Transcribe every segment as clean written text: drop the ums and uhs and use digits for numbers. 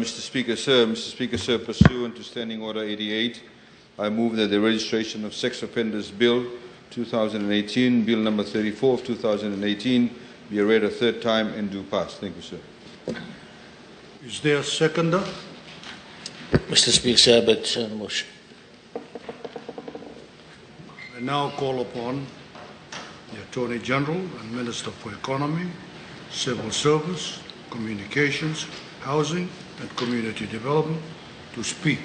Mr. Speaker, sir. Mr. Speaker, sir, pursuant to Standing Order 88, I move that the Registration of Sex Offenders Bill 2018, Bill number 34 of 2018, be read a third time and do pass. Thank you, sir. Is there a seconder? Mr. Speaker, sir, but the motion. I now call upon the Attorney General and Minister for Economy, Civil Service, Communications, Housing and Community Development to speak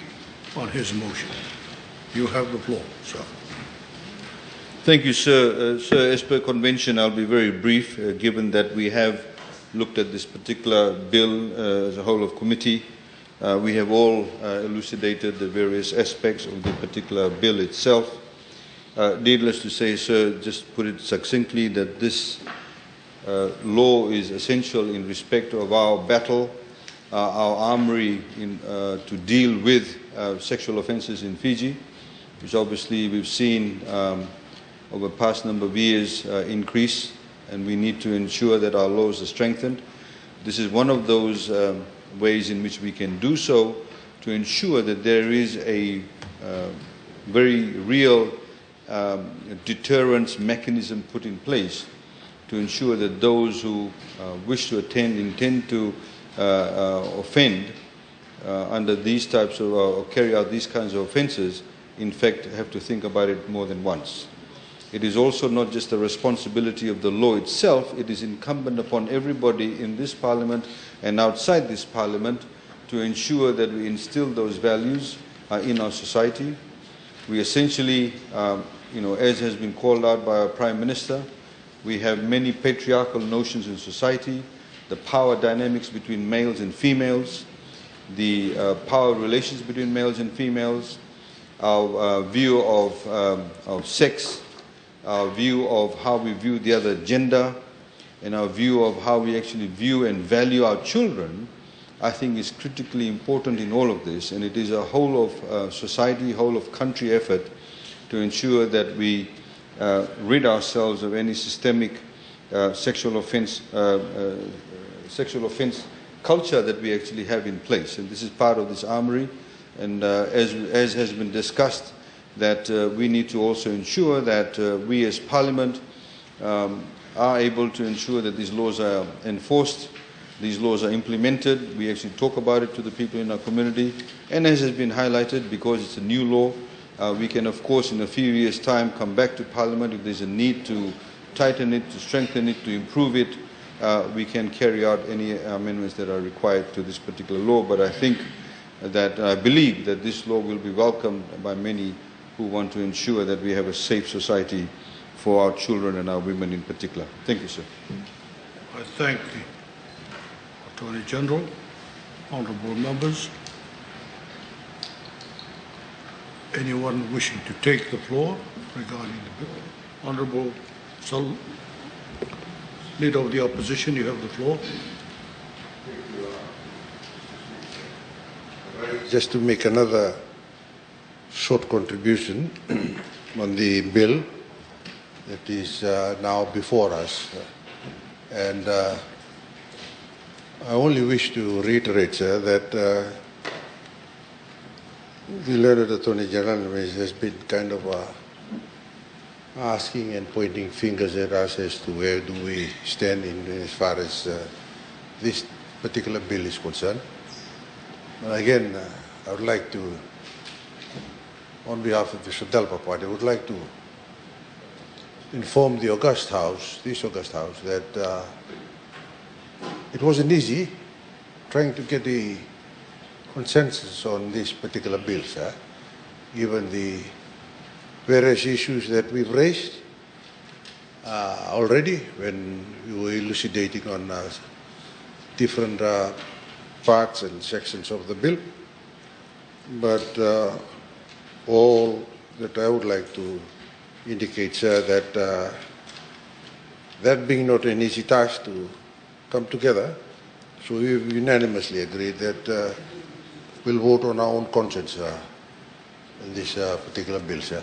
on his motion. You have the floor, sir. Thank you, sir. Sir, as per convention, I'll be very brief, given that we have looked at this particular bill as a whole of committee. We have all elucidated the various aspects of the particular bill itself. Needless to say, sir, just put it succinctly, that this law is essential in respect of our battle, our armory to deal with sexual offences in Fiji, which obviously we've seen over the past number of years increase, and we need to ensure that our laws are strengthened. This is one of those ways in which we can do so, to ensure that there is a very real deterrence mechanism put in place to ensure that those who wish to intend to offend under these types of, or carry out these kinds of offences, in fact have to think about it more than once. It is also not just the responsibility of the law itself, it is incumbent upon everybody in this Parliament and outside this Parliament to ensure that we instill those values in our society. We essentially, as has been called out by our Prime Minister, we have many patriarchal notions in society, the power dynamics between males and females, the power relations between males and females, our view of sex, our view of how we view the other gender, and our view of how we actually view and value our children, I think is critically important in all of this. And it is a whole of society, whole of country effort to ensure that we rid ourselves of any systemic sexual offence culture that we actually have in place. And this is part of this armory. And as has been discussed, that we need to also ensure that we as Parliament are able to ensure that these laws are enforced, these laws are implemented. We actually talk about it to the people in our community. And as has been highlighted, because it's a new law, we can, of course, in a few years' time, come back to Parliament if there's a need to tighten it, to strengthen it, to improve it. We can carry out any amendments that are required to this particular law. But I think that I believe that this law will be welcomed by many who want to ensure that we have a safe society for our children and our women in particular. Thank you, sir. I thank the Attorney General, honourable members. Anyone wishing to take the floor regarding the bill? Honourable Leader of the Opposition, you have the floor. Just to make another short contribution on the bill that is now before us. And I only wish to reiterate, sir, that the learned Attorney General has been kind of asking and pointing fingers at us as to where do we stand in as far as this particular bill is concerned. But again, I would like to, on behalf of the Sodelpa Party, I would like to inform the August House, this August House, that it wasn't easy trying to get the consensus on this particular bill, sir, given the various issues that we've raised already when we were elucidating on different parts and sections of the bill. But all that I would like to indicate, sir, that that being not an easy task to come together, so we've unanimously agreed that we'll vote on our own conscience in this particular bill, sir.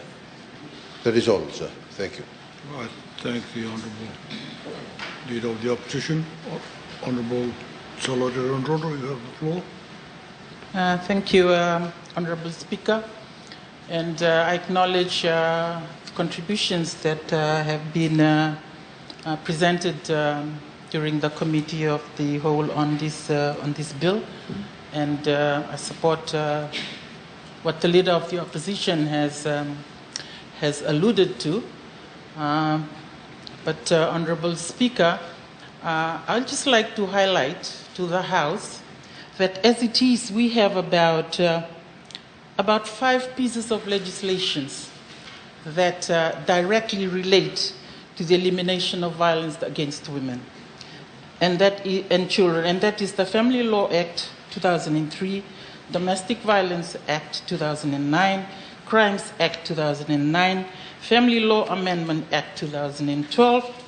That is all, sir. Thank you. I thank the Honourable Leader of the Opposition. Honourable Salvatore Androno, you have the floor. Thank you, Honorable Speaker. And I acknowledge contributions that have been presented during the Committee of the Whole on this bill. And I support what the Leader of the Opposition has alluded to. But Honorable Speaker, I'd just like to highlight to the House that as it is, we have about 5 pieces of legislations that directly relate to the elimination of violence against women and children. And that is the Family Law Act 2003, Domestic Violence Act 2009, Crimes Act 2009, Family Law Amendment Act 2012,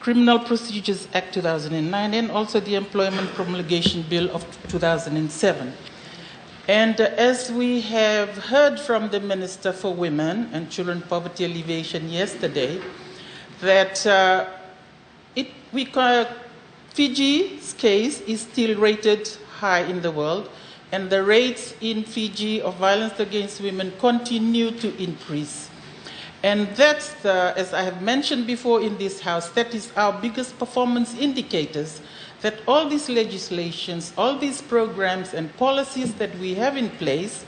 Criminal Procedures Act 2009, and also the Employment Promulgation Bill of 2007. And as we have heard from the Minister for Women and Children Poverty Alleviation yesterday, that Fiji's case is still rated high in the world, and the rates in Fiji of violence against women continue to increase. And that's, as I have mentioned before in this House, that is our biggest performance indicators, that all these legislations, all these programs and policies that we have in place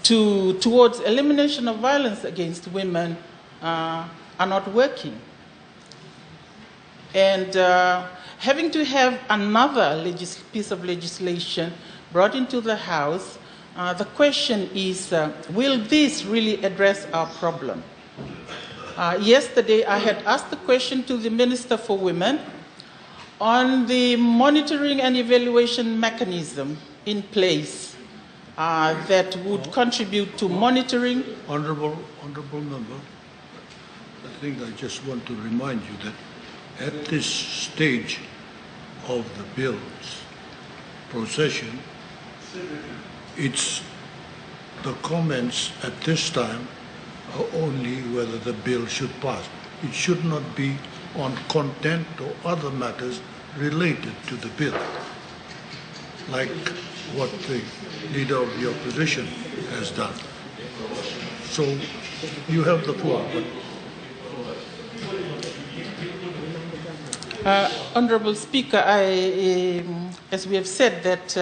towards elimination of violence against women are not working. And having to have another piece of legislation brought into the House, the question is, will this really address our problem? Yesterday, I had asked the question to the Minister for Women on the monitoring and evaluation mechanism in place that would contribute to monitoring. Honorable Member, I think I just want to remind you that at this stage of the bill's procession, it's the comments at this time are only whether the bill should pass. It should not be on content or other matters related to the bill, like what the Leader of the Opposition has done. So you have the floor. Honorable Speaker, as we have said, that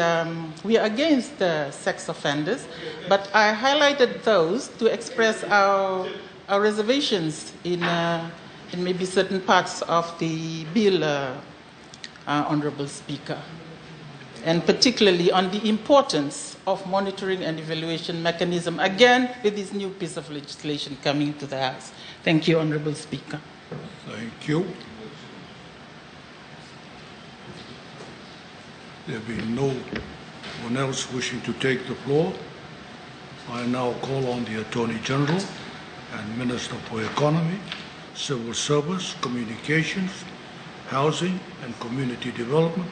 we are against sex offenders, but I highlighted those to express our reservations in maybe certain parts of the bill, Honorable Speaker, and particularly on the importance of monitoring and evaluation mechanism, again, with this new piece of legislation coming to the House. Thank you, Honorable Speaker. Thank you. There being no one else wishing to take the floor, I now call on the Attorney General and Minister for Economy, Civil Service, Communications, Housing and Community Development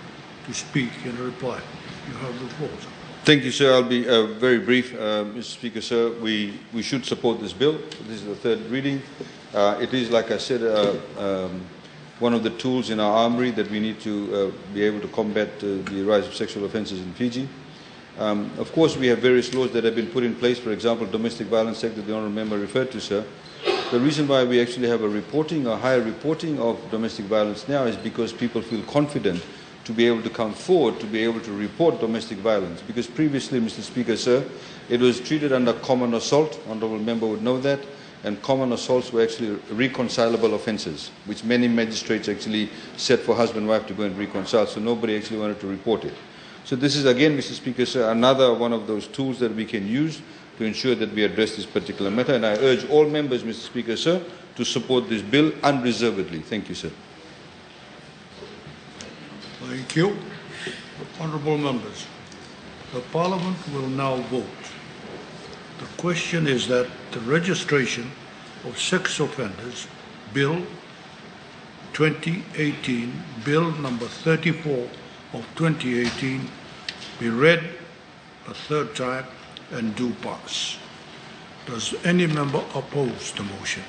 to speak in reply. You have the floor, sir. Thank you, sir. I'll be very brief, Mr. Speaker, sir. We should support this bill. This is the third reading. It is, like I said, one of the tools in our armory that we need to be able to combat the rise of sexual offences in Fiji. Of course, we have various laws that have been put in place. For example, Domestic Violence Act that the Honourable Member referred to, sir. The reason why we actually have a higher reporting of domestic violence now is because people feel confident to be able to come forward, to be able to report domestic violence. Because previously, Mr. Speaker, sir, it was treated under common assault. Honourable Member would know that. And common assaults were actually reconcilable offences, which many magistrates actually said for husband and wife to go and reconcile, so nobody actually wanted to report it. So this is again, Mr. Speaker, sir, another one of those tools that we can use to ensure that we address this particular matter, and I urge all members, Mr. Speaker, sir, to support this bill unreservedly. Thank you, sir. Thank you. Honourable members, the Parliament will now vote. The question is that the registration of sex offenders, Bill 2018, Bill number 34 of 2018, be read a third time and do pass. Does any member oppose the motion?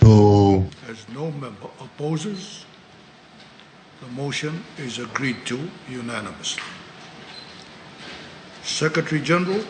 No. As no member opposes, the motion is agreed to unanimously. Secretary General,